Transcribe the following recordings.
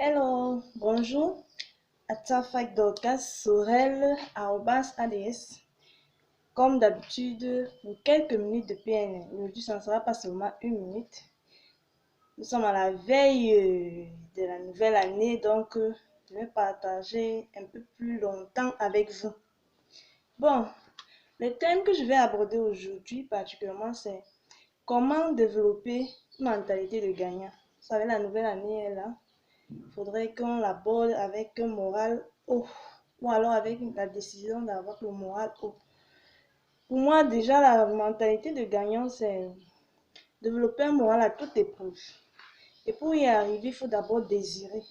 Hello, bonjour. Atafak Dorcas Sorel, @ADS. Comme d'habitude, pour quelques minutes de PN. Aujourd'hui, ça ne sera pas seulement une minute. Nous sommes à la veille de la nouvelle année, donc je vais partager un peu plus longtemps avec vous. Bon, le thème que je vais aborder aujourd'hui particulièrement, c'est comment développer une mentalité de gagnant. Vous savez, la nouvelle année est là. Il faudrait qu'on l'aborde avec un moral haut ou alors avec la décision d'avoir le moral haut. Pour moi, déjà, la mentalité de gagnant, c'est développer un moral à toute épreuve. Et pour y arriver, il faut d'abord désirer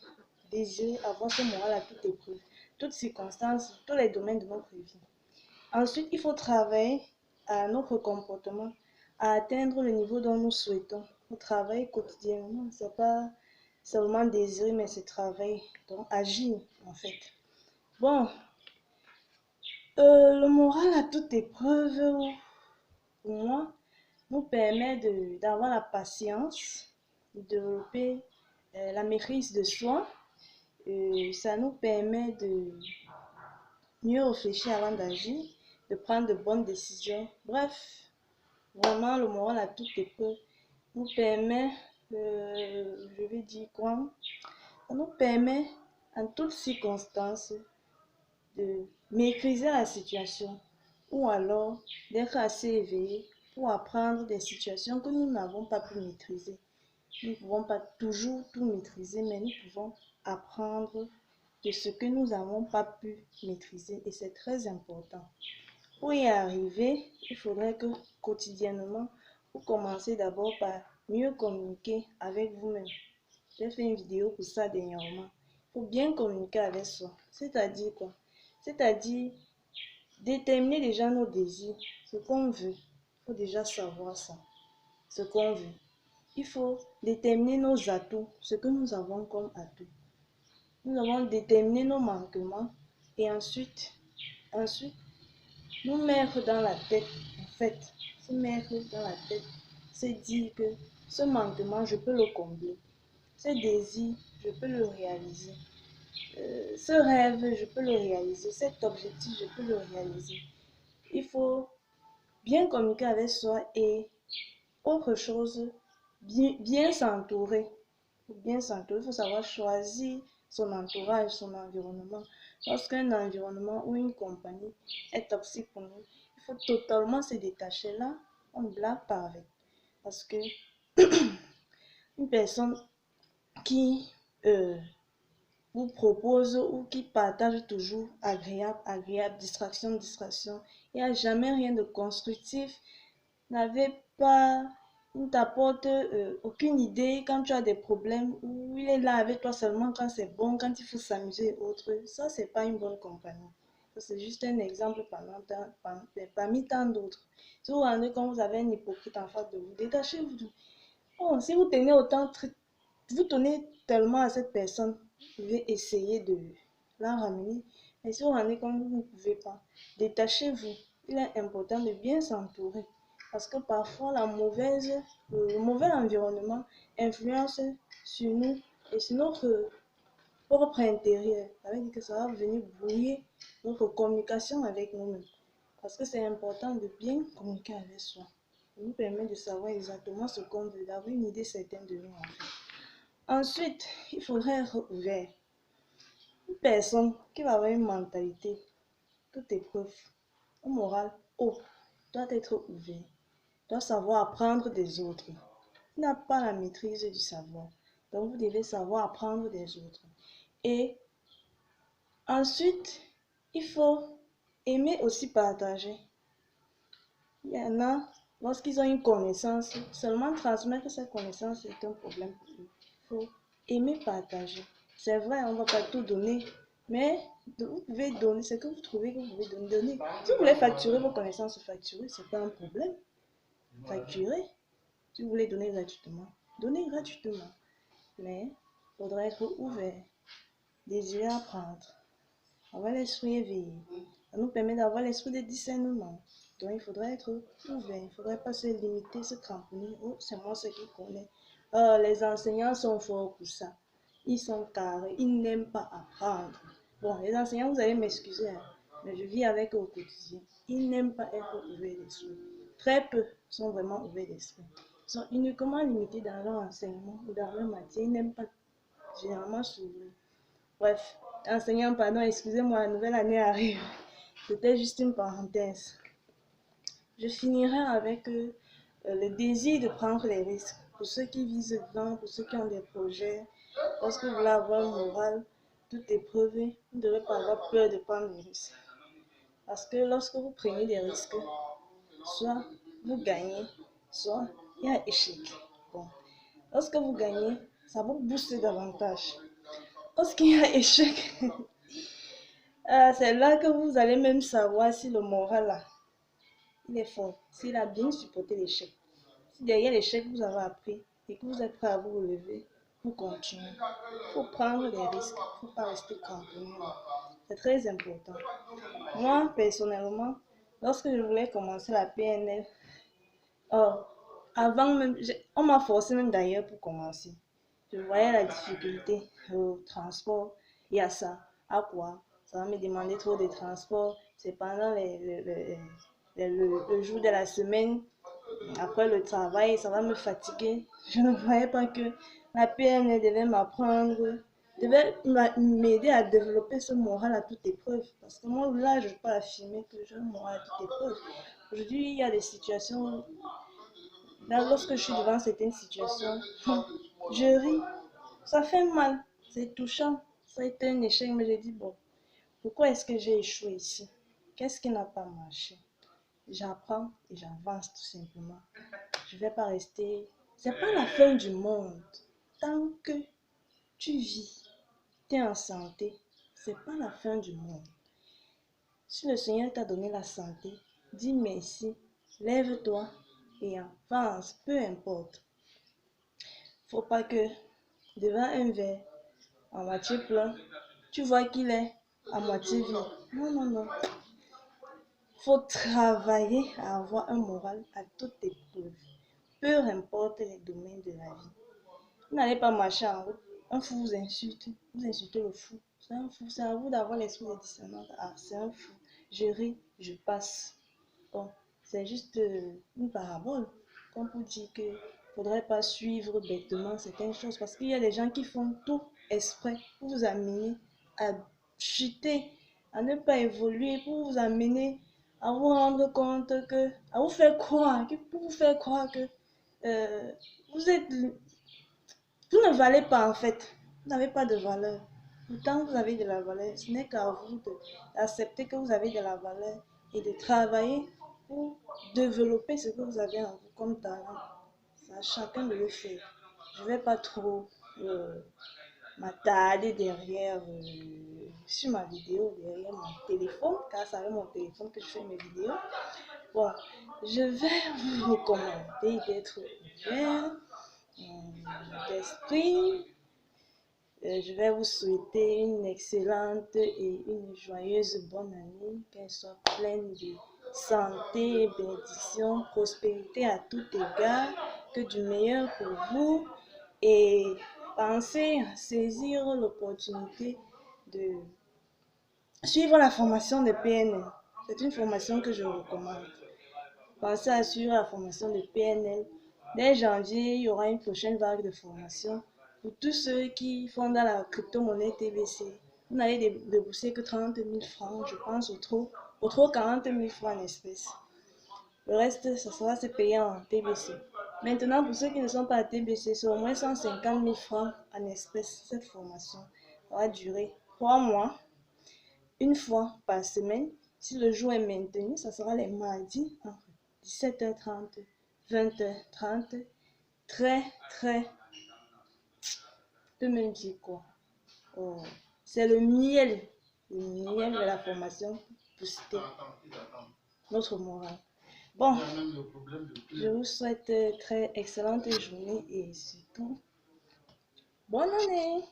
avoir ce moral à toute épreuve, toutes circonstances, tous les domaines de notre vie. Ensuite, il faut travailler à notre comportement, à atteindre le niveau dont nous souhaitons. Il faut travailler quotidiennement, c'est pas seulement désirer, mais c'est travailler, donc agir en fait. Bon, le moral à toute épreuve, pour moi, nous permet d'avoir la patience, de développer la maîtrise de soi. Ça nous permet de mieux réfléchir avant d'agir, de prendre de bonnes décisions. Bref, vraiment, le moral à toute épreuve nous permet, je vais dire quoi, ça nous permet en toutes circonstances de maîtriser la situation ou alors d'être assez éveillé pour apprendre des situations que nous n'avons pas pu maîtriser. Nous ne pouvons pas toujours tout maîtriser, mais nous pouvons apprendre de ce que nous n'avons pas pu maîtriser et c'est très important. Pour y arriver, il faudrait que quotidiennement, vous commencez d'abord par mieux communiquer avec vous-même. J'ai fait une vidéo pour ça dernièrement. Il faut bien communiquer avec soi. C'est-à-dire quoi? C'est-à-dire déterminer déjà nos désirs, ce qu'on veut. Il faut déjà savoir ça, ce qu'on veut. Il faut déterminer nos atouts, ce que nous avons comme atouts. Nous avons déterminé nos manquements et ensuite nous mettre dans la tête, en fait, se mettre dans la tête, se dire que ce manquement, je peux le combler. Ce désir, je peux le réaliser. Ce rêve, je peux le réaliser. Cet objectif, je peux le réaliser. Il faut bien communiquer avec soi et autre chose, bien s'entourer. Bien s'entourer, il faut savoir choisir son entourage, son environnement. Lorsqu'un environnement ou une compagnie est toxique pour nous, il faut totalement se détacher là, on ne blague pas avec. Parce que une personne qui vous propose ou qui partage toujours agréable, distraction, il n'y a jamais rien de constructif, n'avez pas, il ne t'apporte aucune idée quand tu as des problèmes, ou il est là avec toi seulement quand c'est bon, quand il faut s'amuser et autres. Ça, c'est pas une bonne compagnie. C'est juste un exemple parmi tant d'autres. Si vous rendez compte, vous avez un hypocrite en face de vous, détachez-vous. Bon, si vous tenez vous tenez tellement à cette personne, vous pouvez essayer de la ramener. Mais si vous rendez compte, vous ne pouvez pas. Détachez-vous. Il est important de bien s'entourer. Parce que parfois, le mauvais environnement influence sur nous et sur notre propre intérieur. Ça veut dire que ça va venir brouiller notre communication avec nous-mêmes. Parce que c'est important de bien communiquer avec soi. Ça nous permet de savoir exactement ce qu'on veut, d'avoir une idée certaine de nous en fait. Ensuite, il faudrait être ouvert. Une personne qui va avoir une mentalité, toute épreuve, un moral haut, doit être ouvert, doit savoir apprendre des autres. Il n'a pas la maîtrise du savoir. Donc, vous devez savoir apprendre des autres. Et ensuite, il faut aimer aussi partager. Il y en a, lorsqu'ils ont une connaissance, seulement transmettre cette connaissance est un problème pour eux. Il faut aimer partager. C'est vrai, on ne va pas tout donner, mais vous pouvez donner ce que vous trouvez que vous pouvez donner. Si vous voulez facturer vos connaissances, facturer, ce n'est pas un problème. Facturer. Si vous voulez donner gratuitement, donnez gratuitement. Mais il faudrait être ouvert, désirer apprendre, avoir l'esprit éveillé. Ça nous permet d'avoir l'esprit de discernement. Donc il faudrait être ouvert, il ne faudrait pas se limiter, se cramponner. Oh, c'est moi ce qui connais. Les enseignants sont forts pour ça. ils sont carrés, ils n'aiment pas apprendre. Bon, les enseignants, vous allez m'excuser, hein, mais je vis avec eux au quotidien. Ils n'aiment pas être ouverts d'esprit. Très peu sont vraiment ouverts d'esprit. Ils sont uniquement limités dans leur enseignement ou dans leur matière. Ils n'aiment pas généralement s'ouvrir. Bref, enseignant, pardon, excusez-moi, la nouvelle année arrive. C'était juste une parenthèse. Je finirai avec le désir de prendre les risques. Pour ceux qui visent grand, pour ceux qui ont des projets, lorsque vous voulez avoir le moral, toute épreuve, vous ne devez pas avoir peur de prendre les risques. Parce que lorsque vous prenez des risques, soit vous gagnez, soit il y a échec. Bon. Lorsque vous gagnez, ça vous booste davantage. Lorsqu'il y a échec, c'est là que vous allez même savoir si le moral là, il est fort, s'il a bien supporté l'échec. Si derrière l'échec, vous avez appris et que vous êtes prêt à vous relever pour continuer. Il faut prendre des risques, il ne faut pas rester cramponné. C'est très important. Moi, personnellement, lorsque je voulais commencer la PNL, avant même, on m'a forcé même d'ailleurs pour commencer. Je voyais la difficulté au transport. Il y a ça. À quoi? Ça va me demander trop de transport. C'est pendant le jour de la semaine. Après le travail, ça va me fatiguer. Je ne voyais pas que la PNL devait m'apprendre, devait m'aider à développer ce moral à toute épreuve. Parce que moi, là, je ne peux pas affirmer que j'ai un moral à toute épreuve. Aujourd'hui, il y a des situations. Là, lorsque je suis devant certaines situations, je ris. Ça fait mal. C'est touchant. Ça a été un échec, mais j'ai dit, bon, pourquoi est-ce que j'ai échoué ici? Qu'est-ce qui n'a pas marché? J'apprends et j'avance tout simplement. Je ne vais pas rester. C'est pas la fin du monde. Tant que tu vis, tu es en santé, c'est pas la fin du monde. Si le Seigneur t'a donné la santé, dis merci, lève-toi et avance, peu importe. Faut pas que devant un verre à moitié plein, tu vois qu'il est à moitié vide. Non, non, non. Faut travailler à avoir un moral à toute épreuve, peu importe les domaines de la vie. Vous n'allez pas marcher en route. Un fou vous insultez le fou. C'est un fou, c'est à vous d'avoir l'esprit de discernement. Ah, c'est un fou. Je ris, je passe. Bon, c'est juste une parabole. Comme pour dire qu'il ne faudrait pas suivre bêtement certaines choses. Parce qu'il y a des gens qui font tout exprès pour vous amener à chuter, à ne pas évoluer, pour vous amener à vous rendre compte que, à vous faire croire, pour vous faire croire que vous êtes, vous ne valez pas en fait, vous n'avez pas de valeur. Pourtant, vous avez de la valeur. Ce n'est qu'à vous d'accepter que vous avez de la valeur et de travailler pour développer ce que vous avez en vous comme talent. C'est à chacun de le faire. Je ne vais pas trop m'attarder derrière sur ma vidéo, derrière mon téléphone, car c'est avec mon téléphone que je fais mes vidéos. Bon, je vais vous recommander d'être ouvert d'esprit. Je vais vous souhaiter une excellente et une joyeuse bonne année, qu'elle soit pleine de santé, bénédiction, prospérité à tout égard, que du meilleur pour vous et pensez à saisir l'opportunité de suivre la formation de PNL. C'est une formation que je recommande. Pensez à suivre la formation de PNL. Dès janvier, il y aura une prochaine vague de formation pour tous ceux qui font dans la crypto-monnaie TBC. Vous n'allez débourser que 30 000 francs, je pense, au trop 40 000 francs en espèces. Le reste, ça sera se payer en TBC. Maintenant, pour ceux qui ne sont pas à TBC, c'est au moins 150 000 francs en espèces. Cette formation va durer 3 mois, une fois par semaine. Si le jour est maintenu, ça sera les mardis entre 17h30, 20h30. Très, je peux même dire quoi? Oh, c'est le miel de la formation pour citer notre morale. Bon, je vous souhaite très excellente journée et surtout, bonne année!